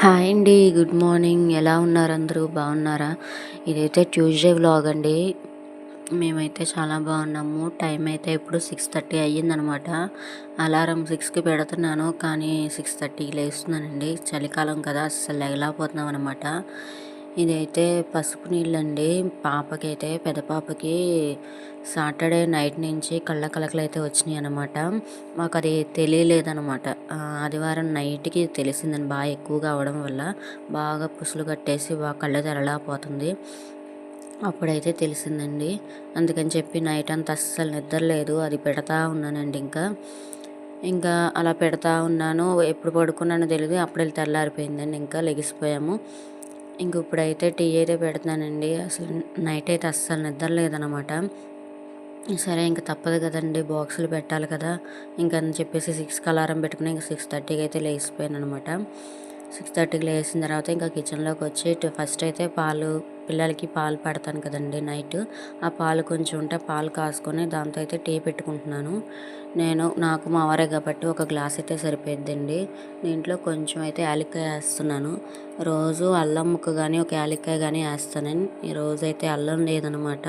Hi అండి. Good morning. ఎలా ఉన్నారు అందరూ? బాగున్నారా? ఇదైతే ట్యూస్డే వ్లాగ్ అండి. మేమైతే చాలా బాగున్నాము. టైం అయితే ఇప్పుడు 6:30 అయ్యిందనమాట. అలారం 6కి పెడుతున్నాను, కానీ 6:30కి లేస్తున్నానండి. చలికాలం కదా, అస్సలు లేగలేకపోతున్నాం అనమాట. ఇదైతే పసుపు నీళ్ళండి. పాపకైతే, పెద్ద పాపకి సాటర్డే నైట్ నుంచి కళ్ళ కలకలు అయితే వచ్చినాయి అనమాట. మాకు అది తెలియలేదనమాట. ఆదివారం నైట్కి తెలిసిందని, బాగా ఎక్కువగా అవడం వల్ల బాగా పుసులు కట్టేసి బాగా కళ్ళు తెరలేకపోతుంది. అప్పుడైతే తెలిసిందండి. అందుకని చెప్పి నైట్ అంతా అస్సలు నిద్ర లేదు. అది పెడతా ఉన్నానండి. ఇంకా అలా పెడతా ఉన్నాను. ఎప్పుడు పడుకున్నానో తెలియదు. అప్పుడే తెల్లారిపోయిందండి. ఇంకా లెగిసిపోయాము. ఇప్పుడైతే టీ అయితే పెడుతున్నానండి. అసలు నైట్ అయితే అస్సలు నిద్ర లేదనమాట. సరే, ఇంక తప్పదు కదండి, బాక్సులు పెట్టాలి కదా. అని చెప్పేసి 6కి అలారం పెట్టుకుని 6:30కి అయితే లేచిపోయాను అనమాట. 6:30కి లేచిన తర్వాత ఇంకా కిచెన్లోకి వచ్చి ఫస్ట్ అయితే పిల్లలకి పాలు పెడతాను కదండి నైట్. ఆ పాలు కొంచెం ఉంటే పాలు కాసుకొని దాంతో అయితే టీ పెట్టుకుంటున్నాను. నాకు మా వారే కాబట్టి ఒక గ్లాస్ అయితే సరిపోద్దండి. దీంట్లో కొంచెం అయితే యాలక్కాయ వేస్తున్నాను. రోజు అల్లం ముక్క కానీ ఒక యాలక్కాయ కానీ వేస్తానని, ఈరోజు అయితే అల్లం లేదనమాట.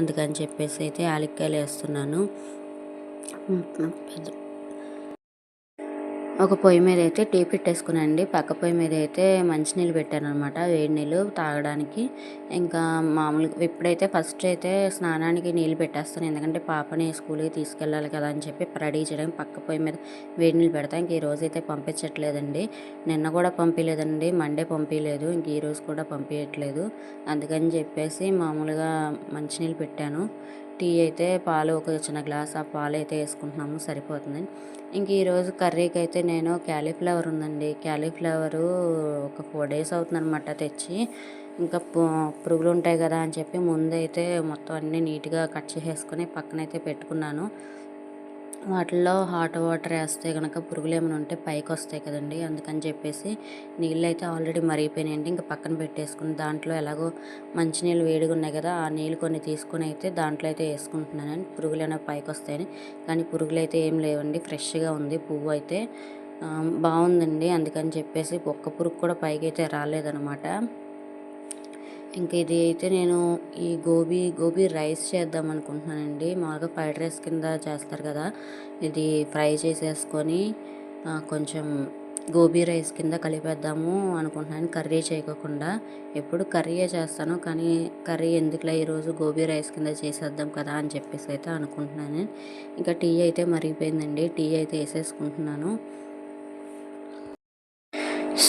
అందుకని చెప్పేసి అయితే యాలక్కాయలు వేస్తున్నాను. ఒక పొయ్యి మీద అయితే టీ పెట్టేసుకున్నానండి. పక్క పొయ్యి మీద అయితే మంచినీళ్ళు పెట్టాను అనమాట, వేడి నీళ్ళు తాగడానికి. ఇంకా మామూలుగా ఇప్పుడైతే ఫస్ట్ అయితే స్నానానికి నీళ్ళు పెట్టేస్తాను, ఎందుకంటే పాపని స్కూల్కి తీసుకెళ్ళాలి కదా అని చెప్పి రెడీ చేయడానికి పక్క పొయ్యి మీద వేడి నీళ్ళు పెడతాను. ఇంక ఈరోజు అయితే పంపించట్లేదండి. నిన్న కూడా పంపించలేదండి, మండే పంపించలేదు. ఈరోజు కూడా పంపించట్లేదు. అందుకని చెప్పేసి మామూలుగా మంచినీళ్ళు పెట్టాను. టీ అయితే పాలు ఒక చిన్న గ్లాస్ ఆ పాలు అయితే వేసుకుంటున్నాము, సరిపోతుంది. ఈరోజు కర్రీకి అయితే నేను క్యాలీఫ్లవర్ ఉందండి. క్యాలీఫ్లవరు ఒక 4 days అవుతుందన్నమాట తెచ్చి. పురుగులు ఉంటాయి కదా అని చెప్పి ముందైతే మొత్తం అన్నీ నీట్గా కట్ చేసేసుకొని పక్కనైతే పెట్టుకున్నాను. వాటిల్లో హాట్ వాటర్ వేస్తే కనుక పురుగులు ఏమైనా ఉంటే పైకి వస్తాయి కదండి. అందుకని చెప్పేసి నీళ్ళు అయితే ఆల్రెడీ మరిగిపోయినాయండి. పక్కన పెట్టేసుకుని దాంట్లో ఎలాగో మంచినీళ్ళు వేడిగా ఉన్నాయి కదా, ఆ నీళ్ళు కొన్ని తీసుకొని అయితే దాంట్లో అయితే వేసుకుంటున్నాను, పురుగులు అనేవి పైకి వస్తాయని. కానీ పురుగులు అయితే ఏం లేవండి, ఫ్రెష్గా ఉంది పువ్వు అయితే. బాగుందండి. అందుకని చెప్పేసి ఒక్క పురుగు కూడా పైకి అయితే రాలేదనమాట. ఇది అయితే నేను ఈ గోబీ రైస్ చేద్దాం అనుకుంటున్నానండి. మామూలుగా ఫ్రైడ్ రైస్ కింద చేస్తారు కదా, ఇది ఫ్రై చేసేసుకొని కొంచెం గోబీ రైస్ కింద కలిపేద్దాము అనుకుంటున్నాను, కర్రీ చేయకుండా. ఎప్పుడు కర్రీయే చేస్తాను, కానీ కర్రీ ఎందుకులే ఈరోజు గోబీ రైస్ కింద చేసేద్దాం కదా అని చెప్పేసి అయితే అనుకుంటున్నాను. టీ అయితే మరిగిపోయిందండి. టీ అయితే వేసేసుకుంటున్నాను.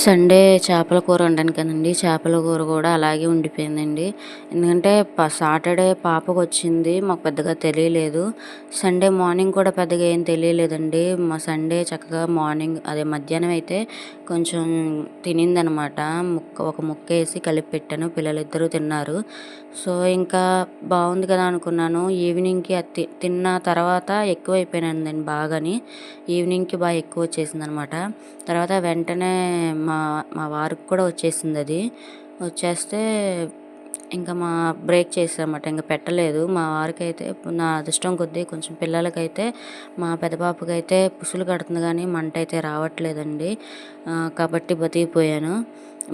సండే చేపల కూర వండాను కదండి, చేపల కూర కూడా అలాగే ఉండిపోయిందండి. ఎందుకంటే సాటర్డే పాపకు వచ్చింది, మాకు పెద్దగా తెలియలేదు. సండే మార్నింగ్ కూడా పెద్దగా ఏం తెలియలేదండి. మా సండే చక్కగా మార్నింగ్ మధ్యాహ్నం అయితే కొంచెం తినిందనమాట. ఒక ముక్క వేసి కలిపి పెట్టాను, పిల్లలిద్దరూ తిన్నారు. సో ఇంకా బాగుంది కదా అనుకున్నాను. ఈవినింగ్కి అది తిన్న తర్వాత ఎక్కువ అయిపోయినందండి బాగాని. ఈవినింగ్కి బాగా ఎక్కువ వచ్చేసింది అనమాట. తర్వాత వెంటనే మా మా వారికి కూడా వచ్చేసింది. అది వచ్చేస్తే మా బ్రేక్ చేసామన్నమాట, పెట్టలేదు. మా వారికి అయితే నా అదృష్టం కొద్దీ కొంచెం పిల్లలకైతే, మా పెద్ద పాపకైతే పుసులు కడుతుంది కానీ మంట అయితే రావట్లేదండి. కాబట్టి బతికిపోయాను.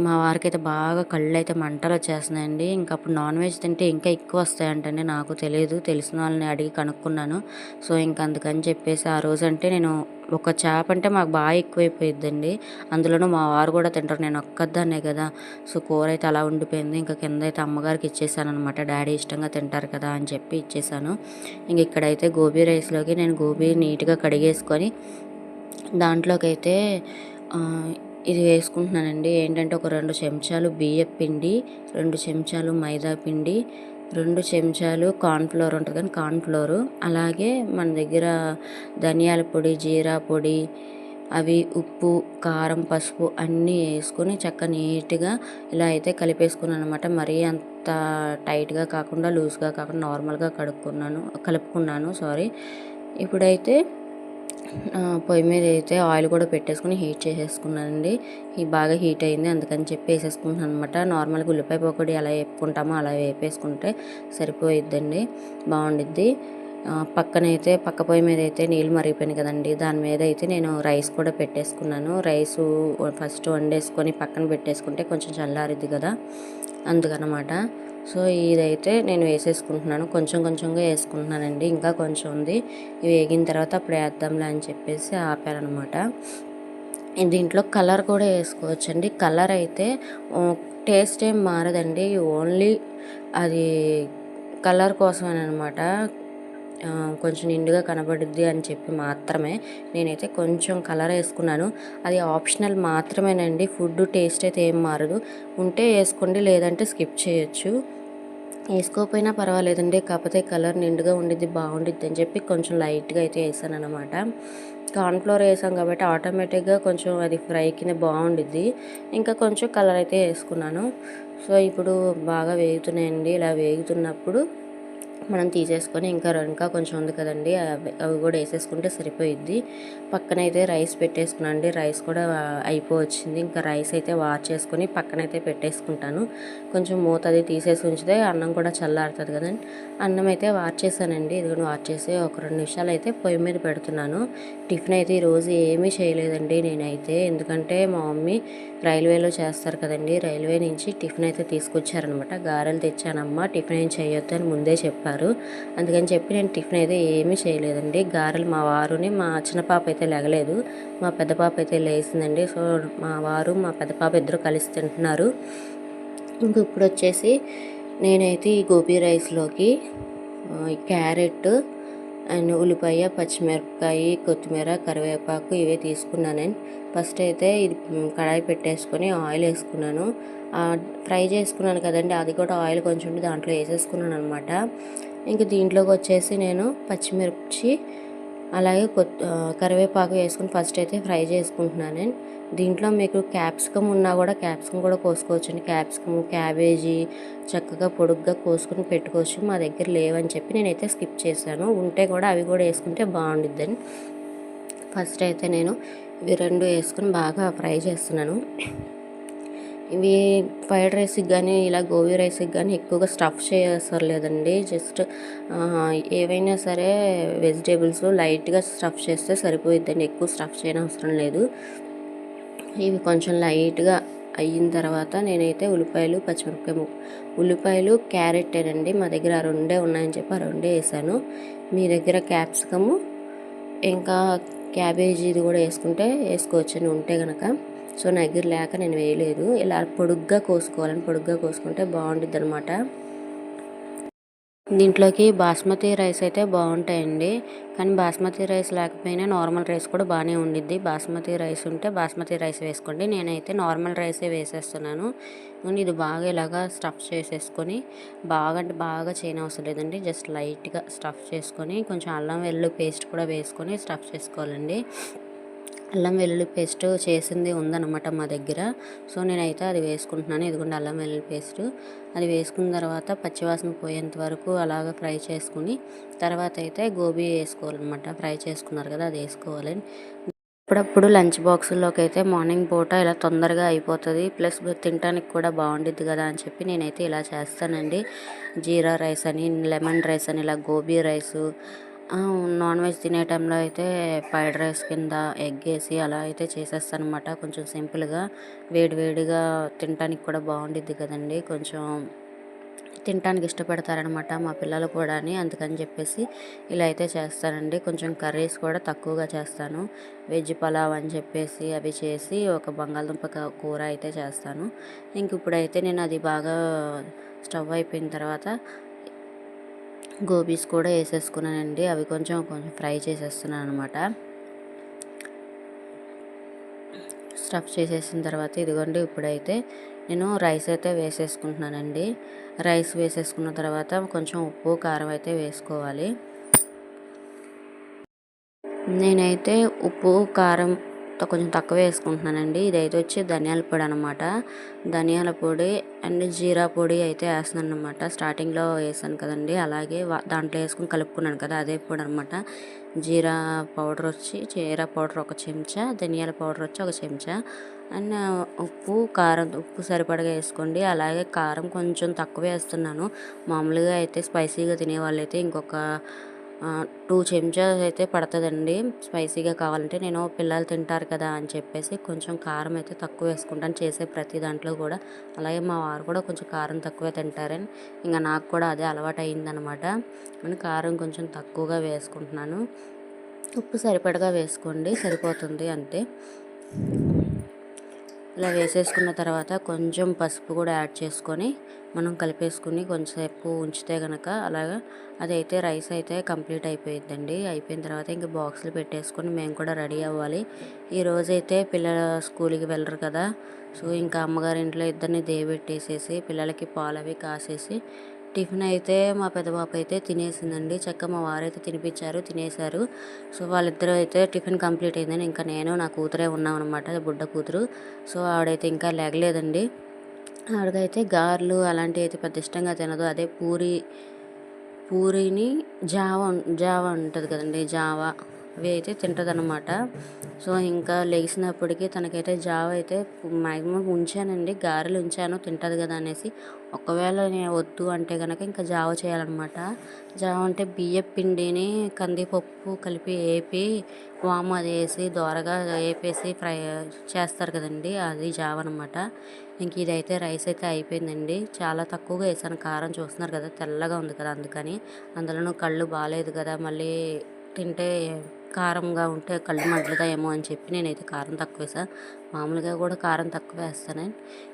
మా వారికి అయితే బాగా కళ్ళు అయితే మంటలు వచ్చేస్తున్నాయండి. అప్పుడు నాన్ వెజ్ తింటే ఇంకా ఎక్కువ వస్తాయంటండి, నాకు తెలియదు, తెలిసిన వాళ్ళని అడిగి కనుక్కున్నాను. సో అందుకని చెప్పేసి ఆ రోజు అంటే నేను ఒక చేప అంటే మాకు బాగా ఎక్కువైపోయిద్దండి. అందులోనూ మా వారు కూడా తింటారు, నేను ఒక్కదాన్నే కదా. సో కూర అయితే అలా ఉండిపోయింది. కింద అయితే అమ్మగారికి ఇచ్చేసాను అనమాట, డాడీ ఇష్టంగా తింటారు కదా అని చెప్పి ఇచ్చేసాను. ఇక్కడైతే గోబీ రైస్లోకి నేను గోబీ నీట్గా కడిగేసుకొని దాంట్లోకి అయితే ఇది వేసుకుంటున్నానండి. ఏంటంటే ఒక 2 చెంచాలు బియ్యపు పిండి, 2 చెంచాలు మైదా పిండి, 2 చెంచాలు కార్న్ఫ్లోర్ ఉంటుంది కానీ కార్న్ఫ్లోరు, అలాగే మన దగ్గర ధనియాల పొడి, జీరా పొడి, అవి ఉప్పు, కారం, పసుపు అన్నీ వేసుకొని చక్కగా నీట్గా ఇలా అయితే కలిపేసుకున్నాను అనమాట. మరీ అంత టైట్గా కాకుండా లూజ్గా కాకుండా నార్మల్గా కలుపుకున్నాను. ఇప్పుడైతే పొయ్యి మీద అయితే ఆయిల్ కూడా పెట్టేసుకుని హీట్ చేసేసుకున్నానండి. బాగా హీట్ అయింది, అందుకని చెప్పి వేసేసుకుంటున్నాను అనమాట. నార్మల్గా ఉల్లిపాయ పకోడీ ఎలా వేపుకుంటామో అలా వేపేసుకుంటే సరిపోయిద్దండి, బాగుండిద్ది. పక్కనైతే పక్క పొయ్యి మీద అయితే నీళ్ళు మరిగిపోయినాయి కదండి, దాని మీద అయితే నేను రైస్ కూడా పెట్టేసుకున్నాను. రైసు ఫస్ట్ వండేసుకొని పక్కన పెట్టేసుకుంటే కొంచెం చల్లారిద్ది కదా, అందుకనమాట. సో ఇదైతే నేను వేసేసుకుంటున్నాను, కొంచెం కొంచెంగా వేసుకుంటున్నానండి. ఇంకా కొంచెం ఉంది, ఇవి వేగిన తర్వాత అప్పుడు వేద్దాంలే అని చెప్పేసి ఆపారనమాట. దీంట్లో కలర్ కూడా వేసుకోవచ్చండి. కలర్ అయితే టేస్ట్ ఏం మారదండి, ఓన్లీ అది కలర్ కోసమేనమాట. కొంచెం నిండుగా కనబడుద్ది అని చెప్పి మాత్రమే నేనైతే కొంచెం కలర్ వేసుకున్నాను. అది ఆప్షనల్ మాత్రమేనండి, ఫుడ్ టేస్ట్ అయితే ఏం మారదు. ఉంటే వేసుకోండి, లేదంటే స్కిప్ చేయొచ్చు. వేసుకోకపోయినా పర్వాలేదండి, కాకపోతే కలర్ నిండుగా ఉండిద్ది, బాగుండిద్ది అని చెప్పి కొంచెం లైట్గా అయితే వేసాను అనమాట. కార్న్ఫ్లోర్ వేసాం కాబట్టి ఆటోమేటిక్గా కొంచెం అది ఫ్రై కింద బాగుండిద్ది. ఇంకా కొంచెం కలర్ అయితే వేసుకున్నాను. సో ఇప్పుడు బాగా వేగుతున్నాయండి. ఇలా వేగుతున్నప్పుడు మనం తీసేసుకొని ఇంకా కొంచెం ఉంది కదండి, అవి కూడా వేసేసుకుంటే సరిపోయిద్ది. పక్కనైతే రైస్ పెట్టేసుకున్నాను అండి. రైస్ కూడా అయిపోవచ్చింది. ఇంకా రైస్ అయితే వార్చేసుకొని పక్కనైతే పెట్టేసుకుంటాను. కొంచెం మూత అది తీసేసి ఉంచితే అన్నం కూడా చల్లారుతుంది కదండి. అన్నం అయితే వార్చేసానండి. ఇదిగోని వార్చేసి ఒక 2 నిమిషాలు అయితే పొయ్యి మీద పెడుతున్నాను. టిఫిన్ అయితే ఈరోజు ఏమీ చేయలేదండి నేనైతే, ఎందుకంటే మా మమ్మీ రైల్వేలో చేస్తారు కదండి, రైల్వే నుంచి టిఫిన్ అయితే తీసుకొచ్చారనమాట. గారెలు తెచ్చానమ్మా, టిఫిన్ ఏం చేయొద్దు అని ముందే చెప్పారు. అందుకని చెప్పి నేను టిఫిన్ అయితే ఏమీ చేయలేదండి. గారెలు మా వారుని, మా చిన్న పాప అయితే లెగలేదు, మా పెద్ద పాప అయితే లేచిందండి. సో మా వారు మా పెద్ద పాప ఇద్దరు కలిసి తింటున్నారు. ఇంక ఇప్పుడు వచ్చేసి నేనైతే ఈ గోబీ రైస్లోకి క్యారెట్ అండ్ ఉల్లిపాయ, పచ్చిమిరపకాయ, కొత్తిమీర, కరివేపాకు ఇవే తీసుకున్నాను. ఫస్ట్ అయితే ఇది కడాయి పెట్టేసుకొని ఆయిల్ వేసుకున్నాను. ఫ్రై చేసుకున్నాను కదండి, అది కూడా ఆయిల్ కొంచెం దాంట్లో వేసేసుకున్నాను అనమాట. ఇంక దీంట్లోకి వచ్చేసి నేను పచ్చిమిర్చి అలాగే కరివేపాకు వేసుకుని ఫస్ట్ అయితే ఫ్రై చేసుకుంటున్నాను. దీంట్లో మీకు క్యాప్సికమ్ ఉన్నా కూడా క్యాప్సికమ్ కూడా కోసుకోవచ్చండి. క్యాప్సికమ్, క్యాబేజీ చక్కగా పొడుగ్గా కోసుకుని పెట్టుకోవచ్చు. మా దగ్గర లేవని చెప్పి నేనైతే స్కిప్ చేశాను. ఉంటే కూడా అవి కూడా వేసుకుంటే బాగుండిద్దని ఫస్ట్ అయితే నేను ఇవి 2 వేసుకుని బాగా ఫ్రై చేస్తున్నాను. ఇవి ఫ్రైడ్ రైస్కి కానీ ఇలా గోబీ రైస్కి కానీ ఎక్కువగా స్టఫ్ చేయవసరం లేదండి. జస్ట్ ఏవైనా సరే వెజిటేబుల్స్ లైట్గా స్టఫ్ చేస్తే సరిపోయిద్దండి, ఎక్కువ స్టఫ్ చేయనవసరం లేదు. ఇవి కొంచెం లైట్గా అయిన తర్వాత నేనైతే ఉల్లిపాయలు, పచ్చిమిరపకాయ ఉల్లిపాయలు, క్యారెట్టేనండి మా దగ్గర ఆ 2 ఉన్నాయని చెప్పి ఆ 2 వేసాను. మీ దగ్గర క్యాప్సికము ఇంకా క్యాబేజీది కూడా వేసుకోవచ్చని ఉంటే కనుక. సో నా దగ్గర లేక నేను వేయలేదు. ఇలా పొడుగ్గా కోసుకుంటే బాగుండిద్ది అనమాట. దీంట్లోకి బాస్మతి రైస్ అయితే బాగుంటాయండి, కానీ బాస్మతి రైస్ లేకపోయినా నార్మల్ రైస్ కూడా బాగానే ఉండిద్ది. బాస్మతి రైస్ ఉంటే బాస్మతి రైస్ వేసుకోండి, నేనైతే నార్మల్ రైసే వేసేస్తున్నాను. ఇది బాగా ఇలాగా స్టఫ్ చేసేసుకొని అంటే బాగా చేయనవసరం లేదండి, జస్ట్ లైట్గా స్టఫ్ చేసుకొని కొంచెం అల్లం వెల్లుల్లి పేస్ట్ కూడా వేసుకొని స్టఫ్ చేసుకోవాలండి. అల్లం వెల్లుల్లి పేస్ట్ చేసింది ఉందన్నమాట మా దగ్గర. సో నేనైతే అది వేసుకుంటున్నాను. ఇదిగోండి అల్లం వెల్లుల్లి పేస్ట్. అది వేసుకున్న తర్వాత పచ్చివాసన పోయేంత వరకు అలాగ ఫ్రై చేసుకుని తర్వాత అయితే గోబీ వేసుకోవాలన్నమాట. ఫ్రై చేసుకున్నారు కదా, అది వేసుకోవాలి. అప్పుడప్పుడు లంచ్ బాక్సుల్లోకి అయితే మార్నింగ్ పూట ఇలా తొందరగా అయిపోతుంది, ప్లస్ తినడానికి కూడా బాగుండిద్ది కదా అని చెప్పి నేనైతే ఇలా చేస్తానండి. జీరా రైస్ అని, లెమన్ రైస్ అని, ఇలా గోబీ రైసు. నాన్ వెజ్ తినే టైంలో అయితే ఫ్రైడ్ రైస్ కింద ఎగ్ వేసి అలా అయితే చేసేస్తాను అనమాట. కొంచెం సింపుల్గా వేడివేడిగా తినడానికి కూడా బాగుండిద్ది కదండి, కొంచెం తినడానికి ఇష్టపడతారనమాట మా పిల్లలు కూడా, అందుకని చెప్పేసి ఇలా అయితే చేస్తానండి. కొంచెం కర్రీస్ కూడా తక్కువగా చేస్తాను. వెజ్ పలావ్ అని చెప్పేసి అవి చేసి ఒక బంగాళదుంప కూర అయితే చేస్తాను. ఇంక ఇప్పుడైతే నేను అది బాగా స్టవ్ అయిపోయిన తర్వాత గోబీస్ కూడా వేసేసుకున్నానండి. అవి కొంచెం ఫ్రై చేసేస్తున్నాను అనమాట. స్టఫ్ చేసేసిన తర్వాత ఇదిగోండి ఇప్పుడైతే నేను రైస్ అయితే వేసేసుకుంటున్నానండి. రైస్ వేసేసుకున్న తర్వాత కొంచెం ఉప్పు, కారం అయితే వేసుకోవాలి. నేనైతే ఉప్పు, కారం కొంచెం తక్కువ వేసుకుంటున్నానండి. ఇదైతే వచ్చి ధనియాల పొడి అనమాట. ధనియాల పొడి అండ్ జీరా పొడి అయితే వేస్తున్నాను అనమాట. స్టార్టింగ్లో వేసాను కదండి, అలాగే దాంట్లో వేసుకుని కలుపుకున్నాను కదా, అదే పొడి అనమాట. జీరా పౌడర్ ఒక చెంచా, ధనియాల పౌడర్ వచ్చి ఒక చెంచా, అండ్ ఉప్పు సరిపడగా వేసుకోండి. అలాగే కారం కొంచెం తక్కువ వేస్తున్నాను. మామూలుగా అయితే స్పైసీగా తినే వాళ్ళైతే ఇంకొక 2 చెంచాస్ అయితే పడుతుందండి స్పైసీగా కావాలంటే. నేను పిల్లలు తింటారు కదా అని చెప్పేసి కొంచెం కారం అయితే తక్కువ వేసుకుంటాను చేసే ప్రతి దాంట్లో కూడా. అలాగే మా వారు కూడా కొంచెం కారం తక్కువే తింటారని ఇంకా నాకు కూడా అదే అలవాటు అయిందనమాట. నేను కారం కొంచెం తక్కువగా వేసుకుంటున్నాను. ఉప్పు సరిపడగా వేసుకోండి, సరిపోతుంది అంతే. ఇలా వేసేసుకున్న తర్వాత కొంచెం పసుపు కూడా యాడ్ చేసుకొని మనం కలిపేసుకుని కొంచెంసేపు ఉంచితే కనుక అలాగా అదైతే రైస్ అయితే కంప్లీట్ అయిపోయిద్దండి. అయిపోయిన తర్వాత ఇంక బాక్సులు పెట్టేసుకొని మేము కూడా రెడీ అవ్వాలి. ఈరోజైతే పిల్లలు స్కూల్కి వెళ్ళరు కదా, సో ఇంకా అమ్మగారి ఇంట్లో ఇద్దరిని దేవెట్టేసేసి పిల్లలకి పాలు అవి కాసేసి టిఫిన్ అయితే మా పెద్ద పాప అయితే తినేసిందండి. చక్కగా మా వారైతే తినేశారు. సో వాళ్ళిద్దరూ అయితే టిఫిన్ కంప్లీట్ అయిందని ఇంకా నేను నా కూతురే ఉన్నాం అనమాట, బుడ్డ కూతురు. సో ఆవిడైతే ఇంకా లేగలేదండి. ఆవిడకైతే గారెలు అలాంటివి అయితే పెద్ద ఇష్టంగా తినదు. అదే పూరీని జావ ఉంటుంది కదండి, జావ అవి అయితే తింటుందన్నమాట. సో ఇంకా లేచినప్పటికీ తనకైతే జావ అయితే మ్యాక్సిమం ఉంచానండి, గారెలు ఉంచాను తింటుంది కదా అనేసి. ఒకవేళ నేను వద్దు అంటే కనుక ఇంకా జావ చేయాలన్నమాట. జావ అంటే బియ్యం పిండిని కందిపప్పు కలిపి వేపి వాము అది వేసి దోరగా వేపేసి ఫ్రై చేస్తారు కదండి, అది జావ అనమాట. ఇంక ఇదైతే రైస్ అయితే అయిపోయిందండి. చాలా తక్కువగా వేసాను కారం, చూస్తున్నారు కదా తెల్లగా ఉంది కదా అందుకని. అందులోనూ కళ్ళు బాగాలేదు కదా, మళ్ళీ తింటే కారంగా ఉంటే కళ్ళు మండుతాయేమో అని చెప్పి నేనైతే కారం తక్కువ వేసాను. మామూలుగా కూడా కారం తక్కువ వేస్తాను.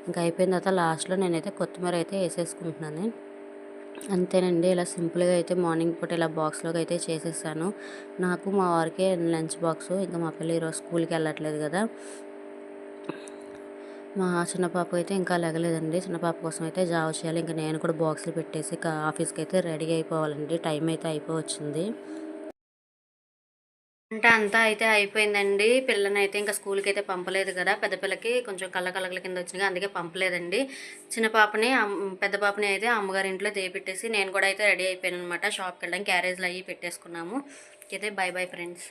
ఇంకా అయిపోయిన తర్వాత లాస్ట్లో నేనైతే కొత్తిమీర అయితే వేసేసుకుంటున్నాను. అంతేనండి, ఇలా సింపుల్గా అయితే మార్నింగ్ పూట ఇలా బాక్స్లోకి అయితే చేసేసాను. నాకు మా వారికి లంచ్ బాక్సు. ఇంకా మా పిల్ల ఈరోజు స్కూల్కి వెళ్ళట్లేదు కదా. మా చిన్న పాప అయితే ఇంకా లెగలేదండి. చిన్న పాప కోసం అయితే జావ చేయాలి. ఇంకా నేను కూడా బాక్సులు పెట్టేసి ఆఫీస్కి అయితే రెడీ అయిపోవాలండి. టైం అయితే అయిపోవచ్చింది. వంట అంతా అయితే అయిపోయిందండి. పిల్లని అయితే ఇంకా స్కూల్కి అయితే పంపలేదు కదా, పెద్ద పిల్లకి కొంచెం కళ్ళ కింద వచ్చినాయి అందుకే పంపలేదండి. చిన్న పాపని పెద్ద పాపని అయితే అమ్మగారి ఇంట్లో దేపెట్టేసి నేను కూడా అయితే రెడీ అయిపోయాను అనమాట. షాప్కి వెళ్ళడానికి క్యారేజ్లు అవి పెట్టేసుకున్నాము. అయితే బై బై ఫ్రెండ్స్.